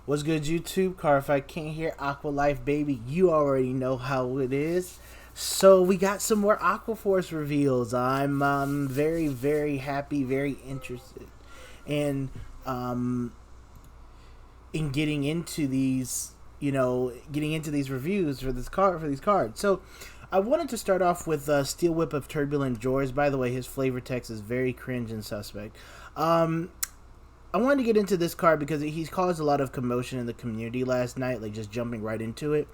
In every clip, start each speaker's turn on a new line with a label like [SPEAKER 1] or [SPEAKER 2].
[SPEAKER 1] What's good, YouTube? Cardfight King here, Aqua Life Baby. You already know how it is. So we got some more Aqua Force reveals. I'm very, very happy, very interested in getting into these, getting into these reviews for these cards. So I wanted to start off with Steel Whip of Turbulent George. By the way, his flavor text is very cringe and suspect. I wanted to get into this card because he's caused a lot of commotion in the community last night, like just jumping right into it.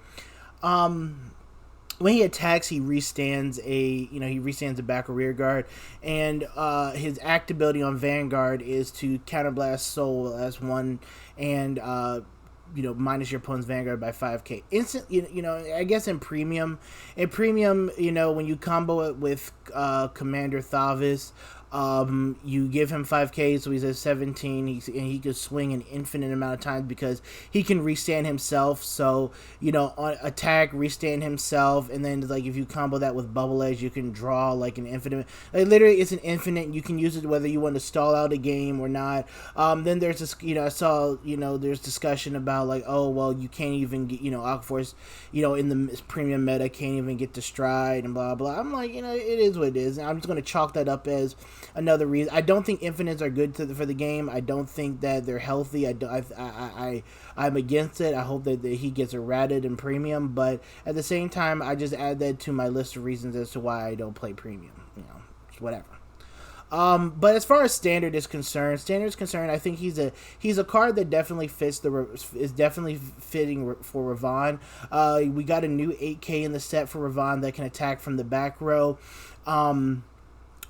[SPEAKER 1] When he attacks, he restands a back or rear guard, and his act ability on Vanguard is to counterblast Soul as one, and minus your opponent's Vanguard by 5k. Instant, I guess in premium, when you combo it with Commander Thavis, you give him 5k, so he's at 17. And he could swing an infinite amount of times because he can restand himself. So on attack, restand himself, and then like if you combo that with Bubble Edge, you can draw like an infinite. Like literally, it's an infinite. You can use it whether you want to stall out a game or not. Then there's this, I saw there's discussion about like, oh well, you can't even get Aqua Force, in the premium meta can't even get to Stride and blah blah. I'm like, it is what it is. And I'm just gonna chalk that up as another reason. I don't think infinites are good for the game. I don't think that they're healthy. I'm against it. I hope that he gets errated in premium, but at the same time, I just add that to my list of reasons as to why I don't play premium. Whatever. But as far as standard is concerned, I think he's a card that definitely is definitely fitting for Ravon. We got a new 8k in the set for Ravon that can attack from the back row.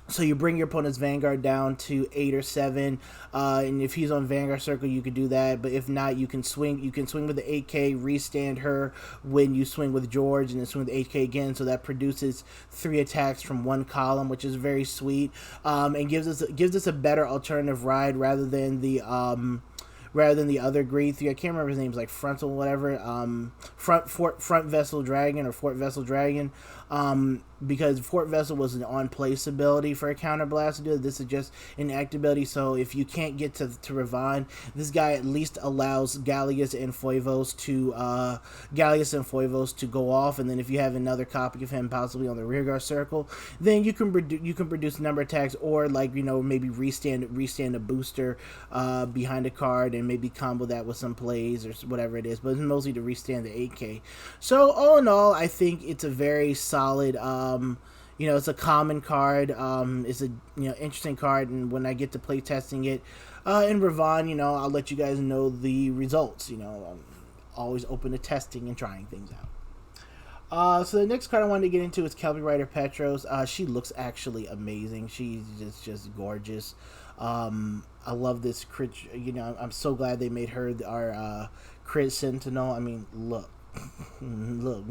[SPEAKER 1] So you bring your opponent's Vanguard down to 8 or 7, and if he's on Vanguard circle, you could do that. But if not, you can swing. You can swing with the 8k, restand her when you swing with George, and then swing with 8k again. So that produces 3 attacks from one column, which is very sweet, and gives us a better alternative ride rather than the other grade 3. I can't remember his name. It's like Frontal whatever. Front Vessel Dragon or Fort Vessel Dragon. Because Fort Vessel was an on-place ability for a counterblast to do it. This is just an act ability, so if you can't get to Ravon, this guy at least allows Gallius and Foivos to go off, and then if you have another copy of him possibly on the rearguard circle, then you can produce number attacks, or like maybe restand a booster behind a card and maybe combo that with some plays or whatever it is, but it's mostly to restand the 8k. So all in all, I think it's a very solid it's a common card. It's a interesting card, and when I get to play testing it in Ravon, I'll let you guys know the results. I'm always open to testing and trying things out. So the next card I wanted to get into is Kelpie Rider Petros. She looks actually amazing. She's just gorgeous. I love this crit. I'm so glad they made her our crit sentinel. I mean, look, look,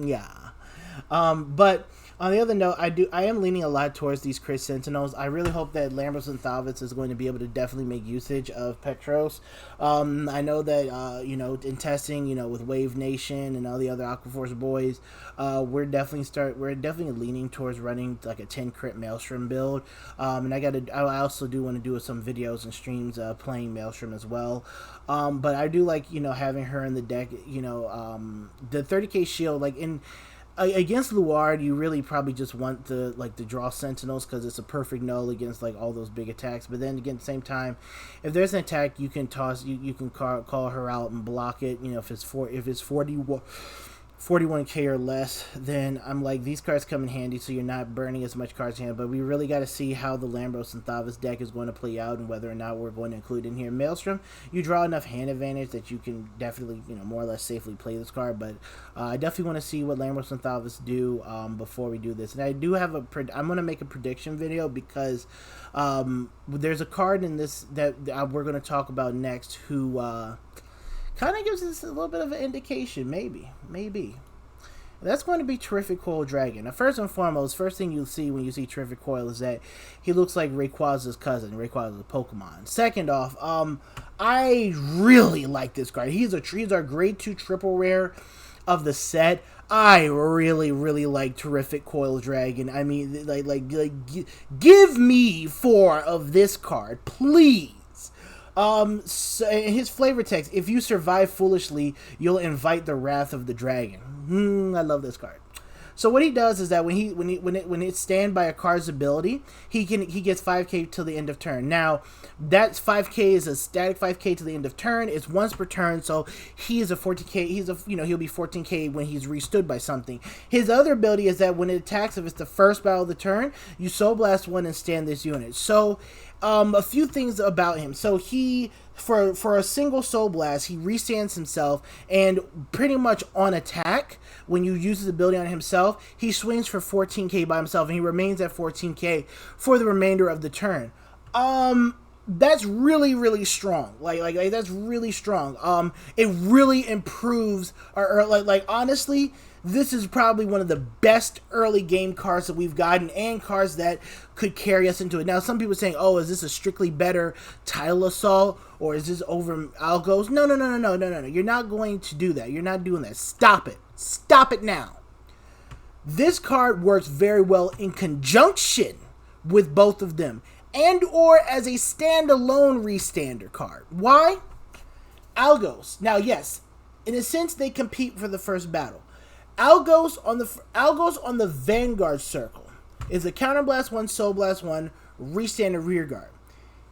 [SPEAKER 1] yeah. But on the other note, I am leaning a lot towards these crit sentinels. I really hope that Lambros and Thavis is going to be able to definitely make usage of Petros. I know that in testing, with Wave Nation and all the other Aqua Force boys, we're definitely leaning towards running like a 10 crit Maelstrom build. And I also do want to do some videos and streams playing Maelstrom as well. But I do like having her in the deck. The 30k shield against Luard, you really probably just want to draw Sentinels because it's a perfect null against like all those big attacks. But then again, at the same time, if there's an attack, you can call her out and block it. If it's 41k or less, then I'm like, these cards come in handy, so you're not burning as much cards in hand. But we really got to see how the Lambros and Thavis deck is going to play out and whether or not we're going to include in here. Maelstrom, you draw enough hand advantage that you can definitely, more or less safely play this card. But I definitely want to see what Lambros and Thavis do before we do this. And I do have I'm going to make a prediction video because there's a card in this that we're going to talk about next who kind of gives us a little bit of an indication, maybe. That's going to be Terrific Coil Dragon. Now, first and foremost, first thing you'll see when you see Terrific Coil is that he looks like Rayquaza's cousin. Rayquaza is a Pokemon. Second off, I really like this card. He's our grade 2 triple rare of the set. I really, really like Terrific Coil Dragon. I mean, give me 4 of this card, please. So in his flavor text, if you survive foolishly, you'll invite the wrath of the dragon. I love this card. So what he does is that when it's stand by a card's ability, he gets 5k till the end of turn. Now, that 5k is a static 5k to the end of turn. It's once per turn, so he is a 14k. He'll be 14k when he's restood by something. His other ability is that when it attacks, if it's the first battle of the turn, you Soul Blast one and stand this unit. So, a few things about him. So he, for a single Soul Blast, he restands himself, and pretty much on attack, when you use his ability on himself, he swings for 14k by himself, and he remains at 14k for the remainder of the turn. That's really, really strong. Like that's really strong. It really improves our, honestly, this is probably one of the best early game cards that we've gotten, and cards that could carry us into it. Now, some people are saying, oh, is this a strictly better Tidal Assault, or is this over Algos? No. You're not going to do that. You're not doing that. Stop it. Stop it now. This card works very well in conjunction with both of them, and or as a standalone restander card. Why? Algos. Now, yes, in a sense, they compete for the first battle. Algos on the Vanguard circle is a Counterblast 1, Soul Blast 1, restand a rear guard.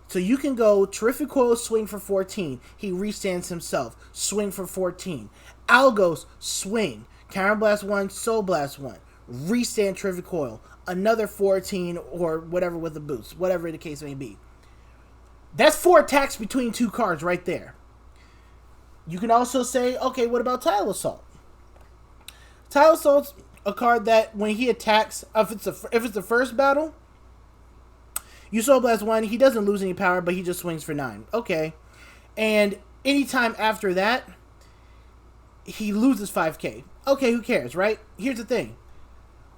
[SPEAKER 1] So you can go Terrific Coil, swing for 14. He restands himself, swing for 14. Algos, swing. Counterblast 1, Soul Blast 1. Restand Terrific Coil. Another 14 or whatever with a boost. Whatever the case may be. That's 4 attacks between 2 cards right there. You can also say, okay, what about Tidal Assault? Tidal Assault's a card that when he attacks, if it's the first battle, you Soul Blast 1, he doesn't lose any power, but he just swings for 9. Okay. And anytime after that, he loses 5k. Okay, who cares, right? Here's the thing.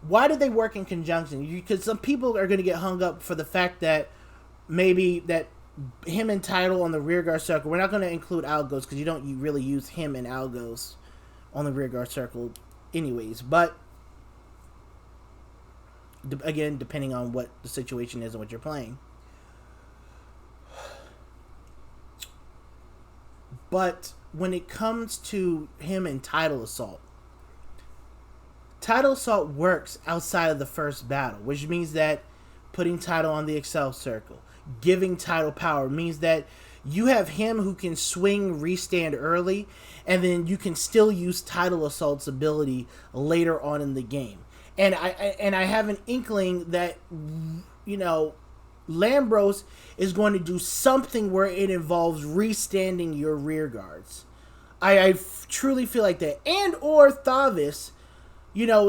[SPEAKER 1] Why do they work in conjunction? Because some people are going to get hung up for the fact that maybe that him and Tidal on the rearguard circle, we're not going to include Algos because you don't really use him and Algos on the rearguard circle anyways. But again, depending on what the situation is and what you're playing. But when it comes to him and Tidal Assault works outside of the first battle, which means that putting Tidal on the Excel circle, giving Tidal power, means that you have him who can swing, restand early, and then you can still use Tidal Assault's ability later on in the game. And I have an inkling that, Lambros is going to do something where it involves restanding your rear guards. I truly feel like that. And or Thavis,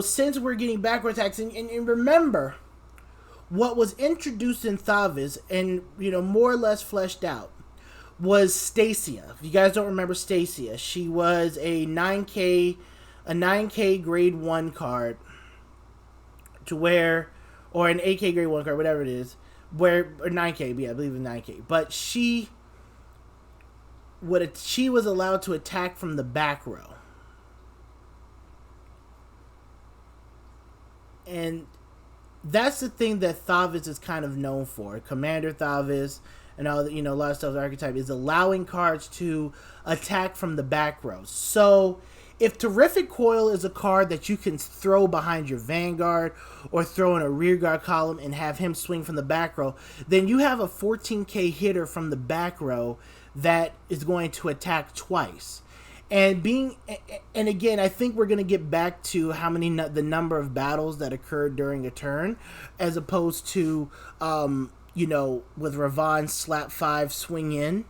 [SPEAKER 1] since we're getting backward attacks, and remember, what was introduced in Thavis and, more or less fleshed out was Stacia. If you guys don't remember Stacia, she was a 9k grade 1 card to where, or an 8k grade 1 card, whatever it is, or 9k, yeah, I believe in 9k. But she was allowed to attack from the back row. And that's the thing that Thavis is kind of known for. Commander Thavis and all the, a lot of stuff, the archetype is allowing cards to attack from the back row. So if Terrific Coil is a card that you can throw behind your Vanguard or throw in a rear guard column and have him swing from the back row, then you have a 14k hitter from the back row that is going to attack twice. And again, I think we're going to get back to the number of battles that occurred during a turn, as opposed to, with Ravon slap 5 swing in.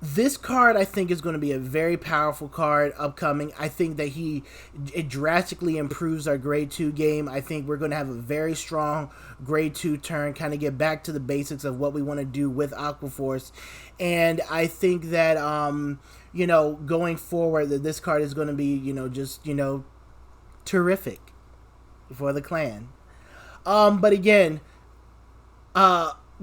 [SPEAKER 1] This card, I think, is going to be a very powerful card upcoming. I think that it drastically improves our grade 2 game. I think we're going to have a very strong grade 2 turn, kind of get back to the basics of what we want to do with Aquaforce. And I think that, going forward, that this card is going to be, just terrific for the clan. But again,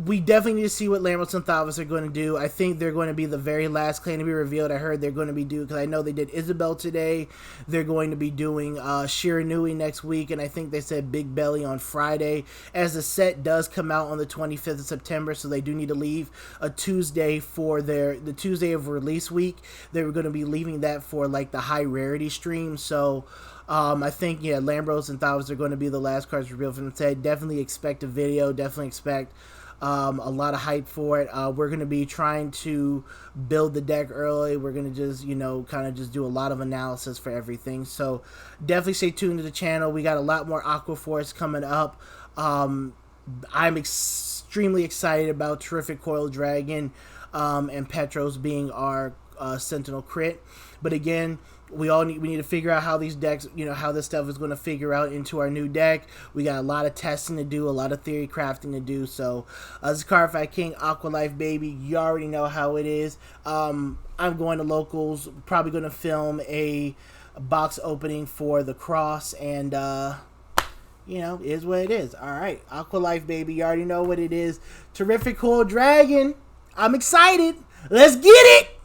[SPEAKER 1] we definitely need to see what Lambros and Thavas are going to do. I think they're going to be the very last clan to be revealed. I heard they're going to be doing, because I know they did Isabel today. They're going to be doing Shiranui next week, and I think they said Big Belly on Friday, as the set does come out on the 25th of September, so they do need to leave a Tuesday for the Tuesday of release week. They were going to be leaving that for like the high rarity stream, so I think, yeah, Lambros and Thavas are going to be the last cards revealed from the set. Definitely expect a video, definitely expect a lot of hype for it. We're going to be trying to build the deck early. We're going to just, kind of just do a lot of analysis for everything. So definitely stay tuned to the channel. We got a lot more Aqua Force coming up. I'm extremely excited about Terrific Coil Dragon and Petros being our Sentinel crit. But again, we need to figure out how these decks, how this stuff is going to figure out into our new deck. We got a lot of testing to do, a lot of theory crafting to do. So this is Cardfight King, Aqua Life Baby. You already know how it is. I'm going to locals, probably going to film a box opening for the cross, and is what it is. All right, Aqua Life Baby, you already know what it is. Terrific Coil Dragon. I'm excited. Let's get it.